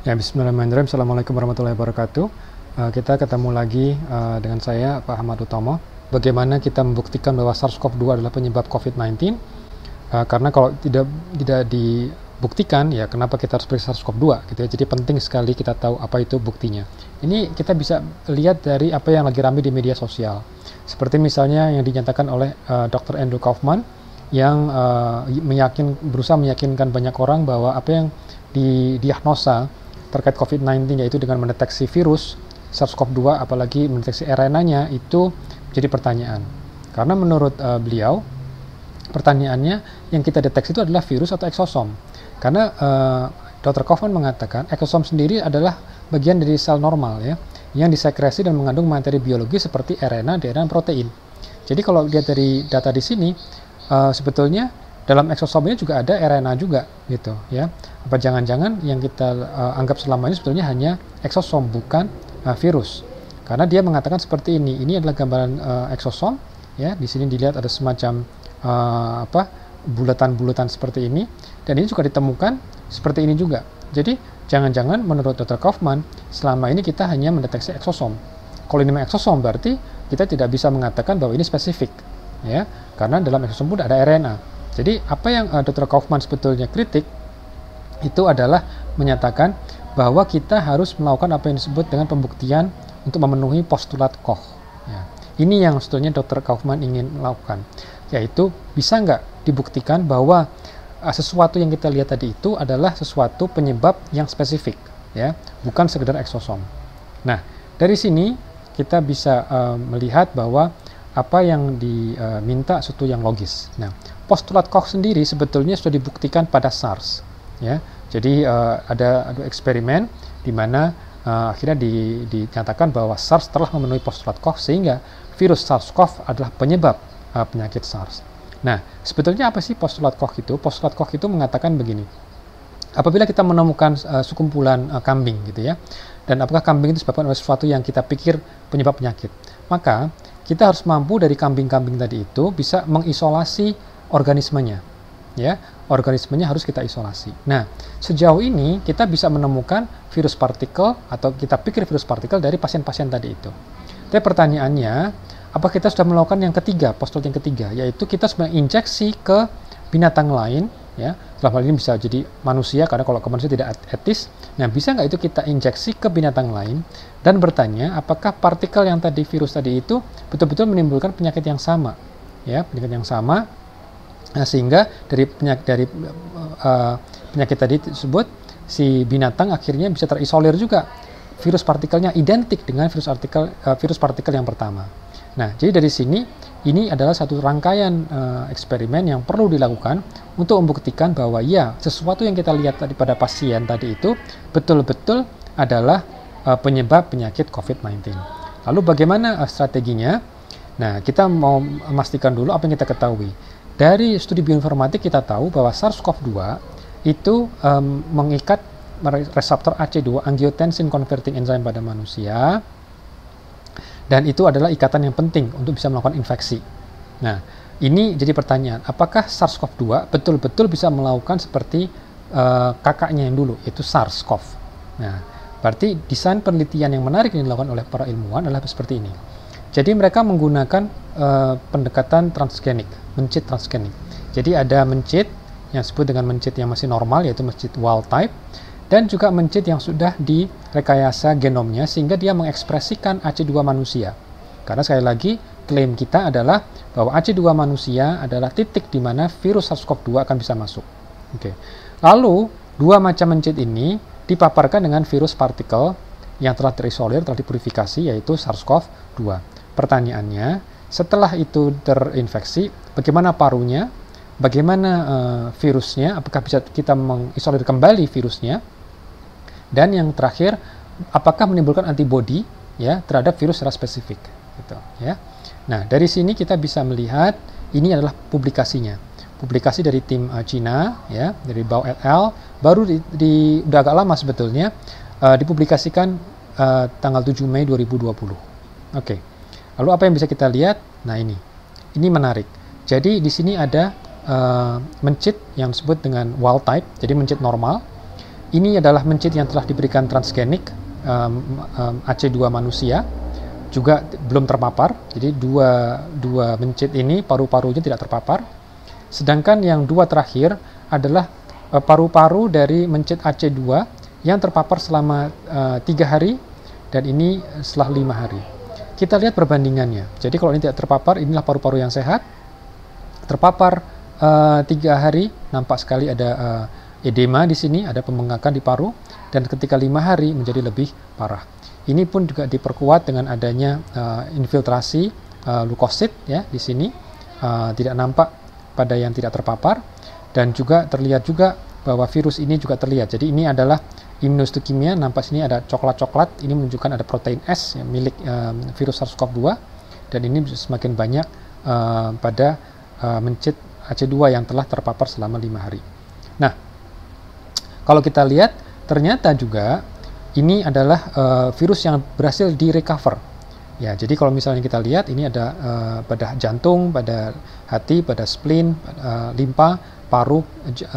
Ya, bismillahirrahmanirrahim. Assalamualaikum warahmatullahi wabarakatuh. Kita ketemu lagi dengan saya, Pak Ahmad Utomo. Bagaimana kita membuktikan bahwa SARS-CoV-2 adalah penyebab COVID-19? Karena kalau tidak dibuktikan, ya kenapa kita harus periksa SARS-CoV-2 gitu ya. Jadi penting sekali kita tahu apa itu buktinya. Ini kita bisa lihat dari apa yang lagi ramai di media sosial. Seperti misalnya yang dinyatakan oleh Dr. Andrew Kaufman yang berusaha meyakinkan banyak orang bahwa apa yang didiagnosa terkait COVID-19 yaitu dengan mendeteksi virus SARS-CoV-2 apalagi mendeteksi RNA-nya itu jadi pertanyaan. Karena menurut beliau pertanyaannya yang kita deteksi itu adalah virus atau eksosom. Karena Dr. Kaufman mengatakan eksosom sendiri adalah bagian dari sel normal ya yang disekresi dan mengandung materi biologi seperti RNA, DNA, dan protein. Jadi kalau lihat dari data di sini sebetulnya dalam eksosomnya juga ada RNA juga gitu ya. Apa jangan-jangan yang kita anggap selama ini sebetulnya hanya eksosom bukan virus. Karena dia mengatakan seperti ini. Ini adalah gambaran eksosom ya. Di sini dilihat ada semacam bulatan-bulatan seperti ini dan ini juga ditemukan seperti ini juga. Jadi jangan-jangan menurut Dr. Kaufman selama ini kita hanya mendeteksi eksosom. Kalau ini eksosom berarti kita tidak bisa mengatakan bahwa ini spesifik ya. Karena dalam eksosom pun ada RNA. Jadi apa yang Dr. Kaufman sebetulnya kritik itu adalah menyatakan bahwa kita harus melakukan apa yang disebut dengan pembuktian untuk memenuhi postulat Koch. Ya. Ini yang sebetulnya Dr. Kaufman ingin melakukan, yaitu bisa nggak dibuktikan bahwa sesuatu yang kita lihat tadi itu adalah sesuatu penyebab yang spesifik, ya, bukan sekedar eksosom. Nah, dari sini kita bisa melihat bahwa apa yang diminta sesuatu yang logis. Nah, postulat Koch sendiri sebetulnya sudah dibuktikan pada SARS, ya. Jadi ada eksperimen di mana akhirnya dinyatakan bahwa SARS telah memenuhi postulat Koch sehingga virus SARS-CoV adalah penyebab penyakit SARS. Nah, sebetulnya apa sih postulat Koch itu? Postulat Koch itu mengatakan begini. Apabila kita menemukan sekumpulan kambing gitu ya, dan apakah kambing itu disebabkan oleh sesuatu yang kita pikir penyebab penyakit, maka kita harus mampu dari kambing-kambing tadi itu bisa mengisolasi organismenya, ya, organismenya harus kita isolasi. Nah, sejauh ini kita bisa menemukan virus partikel atau kita pikir virus partikel dari pasien-pasien tadi itu. Tapi pertanyaannya, apa kita sudah melakukan yang ketiga, postulat yang ketiga, yaitu kita sudah injeksi ke binatang lain, ya, dalam hal ini bisa jadi manusia karena kalau ke manusia tidak etis. Nah, bisa nggak itu kita injeksi ke binatang lain dan bertanya apakah partikel yang tadi virus tadi itu betul-betul menimbulkan penyakit yang sama, ya, penyakit yang sama. Nah, sehingga dari penyakit tadi tersebut si binatang akhirnya bisa terisolir juga. Virus partikelnya identik dengan virus partikel yang pertama. Nah, jadi dari sini ini adalah satu rangkaian eksperimen yang perlu dilakukan untuk membuktikan bahwa ya sesuatu yang kita lihat tadi pada pasien tadi itu betul-betul adalah penyebab penyakit COVID-19. Lalu bagaimana strateginya? Nah, kita mau memastikan dulu apa yang kita ketahui. Dari studi bioinformatik kita tahu bahwa SARS-CoV-2 itu mengikat reseptor AC2 angiotensin converting enzyme pada manusia dan itu adalah ikatan yang penting untuk bisa melakukan infeksi. Nah, ini jadi pertanyaan, apakah SARS-CoV-2 betul-betul bisa melakukan seperti kakaknya yang dulu, yaitu SARS-CoV. Nah, berarti desain penelitian yang menarik yang dilakukan oleh para ilmuwan adalah seperti ini. Jadi mereka menggunakan pendekatan transgenik, mencit transgenik. Jadi ada mencit yang disebut dengan mencit yang masih normal, yaitu mencit wild type, dan juga mencit yang sudah direkayasa genomnya sehingga dia mengekspresikan AC2 manusia. Karena sekali lagi klaim kita adalah bahwa AC2 manusia adalah titik di mana virus SARS-CoV-2 akan bisa masuk. Oke. Lalu dua macam mencit ini dipaparkan dengan virus partikel yang telah terisolir, telah dipurifikasi, yaitu SARS-CoV-2. Pertanyaannya, setelah itu terinfeksi, bagaimana parunya? Bagaimana virusnya? Apakah bisa kita mengisolir kembali virusnya? Dan yang terakhir, apakah menimbulkan antibodi ya terhadap virus secara spesifik? Gitu, ya. Nah, dari sini kita bisa melihat ini adalah publikasinya. Publikasi dari tim Cina, ya, dari Bao et al. Baru udah agak lama sebetulnya, dipublikasikan tanggal 7 Mei 2020. Oke. Lalu apa yang bisa kita lihat? Nah, ini menarik. Jadi di sini ada mencit yang disebut dengan wild type, jadi mencit normal. Ini adalah mencit yang telah diberikan transgenik AC2 manusia, juga belum terpapar. Jadi dua mencit ini paru-parunya tidak terpapar. Sedangkan yang dua terakhir adalah paru-paru dari mencit AC2 yang terpapar selama 3 hari, dan ini setelah 5 hari. Kita lihat perbandingannya. Jadi kalau ini tidak terpapar, inilah paru-paru yang sehat. Terpapar 3 hari, nampak sekali ada edema di sini, ada pembengkakan di paru, dan ketika 5 hari menjadi lebih parah. Ini pun juga diperkuat dengan adanya infiltrasi leukosit ya di sini, tidak nampak pada yang tidak terpapar, dan juga terlihat juga bahwa virus ini juga terlihat. Jadi ini adalah immunohistochemia, nampak sini ada coklat-coklat, ini menunjukkan ada protein S yang milik virus SARS-CoV-2, dan ini semakin banyak pada mencit AC2 yang telah terpapar selama 5 hari. Nah, kalau kita lihat, ternyata juga ini adalah virus yang berhasil di-recover. Ya, jadi kalau misalnya kita lihat, ini ada pada jantung, pada hati, pada spleen, limpa, paru,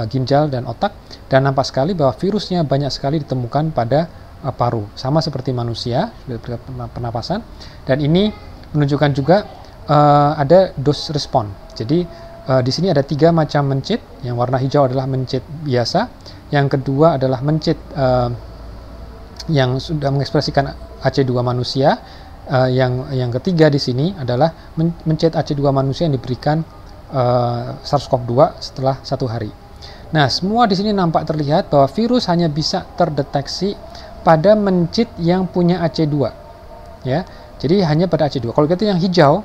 ginjal, dan otak. Dan nampak sekali bahwa virusnya banyak sekali ditemukan pada paru. Sama seperti manusia, pernapasan. Dan ini menunjukkan juga ada dose respon. Jadi di sini ada 3 macam mencit. Yang warna hijau adalah mencit biasa. Yang kedua adalah mencit yang sudah mengekspresikan AC2 manusia. Yang ketiga di sini adalah mencit AC2 manusia yang diberikan SARS-CoV-2 setelah 1 hari. Nah, semua di sini nampak terlihat bahwa virus hanya bisa terdeteksi pada mencit yang punya AC2. Ya, jadi hanya pada AC2. Kalau kita yang hijau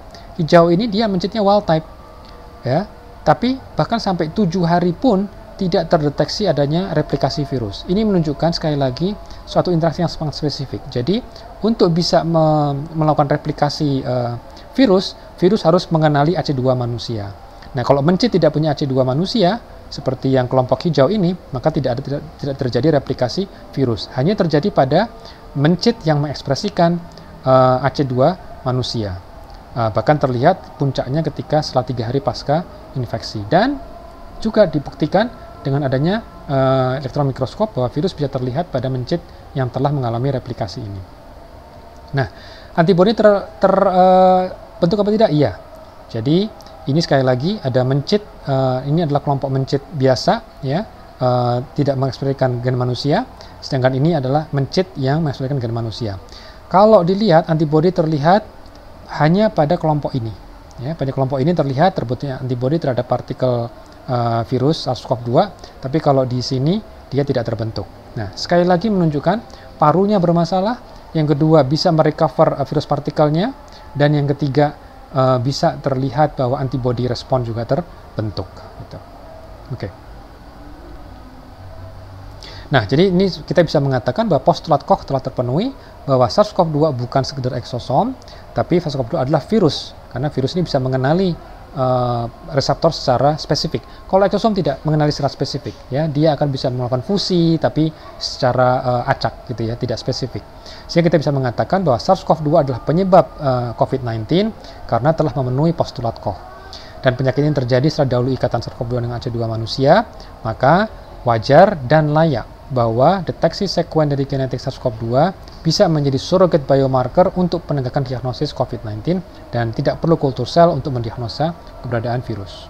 ini dia mencitnya wild type. Ya, tapi bahkan sampai 7 hari pun tidak terdeteksi adanya replikasi virus. Ini menunjukkan sekali lagi suatu interaksi yang sangat spesifik. Jadi untuk bisa melakukan replikasi virus harus mengenali AC2 manusia. Nah, kalau mencit tidak punya AC2 manusia, seperti yang kelompok hijau ini, maka tidak terjadi replikasi virus. Hanya terjadi pada mencit yang mengekspresikan AC2 manusia. Bahkan terlihat puncaknya ketika setelah 3 hari pasca infeksi. Dan juga dibuktikan dengan adanya elektron mikroskop bahwa virus bisa terlihat pada mencit yang telah mengalami replikasi ini. Nah, antibodi terbentuk apa tidak? Iya. Jadi ini sekali lagi ada mencit, ini adalah kelompok mencit biasa, ya, tidak mengekspresikan gen manusia, sedangkan ini adalah mencit yang mengekspresikan gen manusia. Kalau dilihat, antibodi terlihat hanya pada kelompok ini. Ya, pada kelompok ini terlihat terbentuknya antibodi terhadap partikel virus SARS-CoV-2, tapi kalau di sini dia tidak terbentuk. Nah, sekali lagi menunjukkan parunya bermasalah, yang kedua bisa merecover virus partikelnya, dan yang ketiga bisa terlihat bahwa antibody respon juga terbentuk. Gitu. Oke. Nah, jadi ini kita bisa mengatakan bahwa postulat Koch telah terpenuhi, bahwa SARS-CoV-2 bukan sekedar eksosom, tapi SARS-CoV-2 adalah virus, karena virus ini bisa mengenali reseptor secara spesifik. Kalau eksosom tidak mengenali secara spesifik, ya, dia akan bisa melakukan fusi, tapi secara acak, gitu ya, tidak spesifik. Sehingga kita bisa mengatakan bahwa SARS-CoV-2 adalah penyebab COVID-19 karena telah memenuhi postulat Koch. Dan penyakit ini terjadi setelah dahulu ikatan SARS-CoV-2 dengan AC2 manusia, maka wajar dan layak bahwa deteksi sekuen dari genetik SARS-CoV-2 bisa menjadi surrogate biomarker untuk penegakan diagnosis COVID-19 dan tidak perlu kultur sel untuk mendiagnosa keberadaan virus.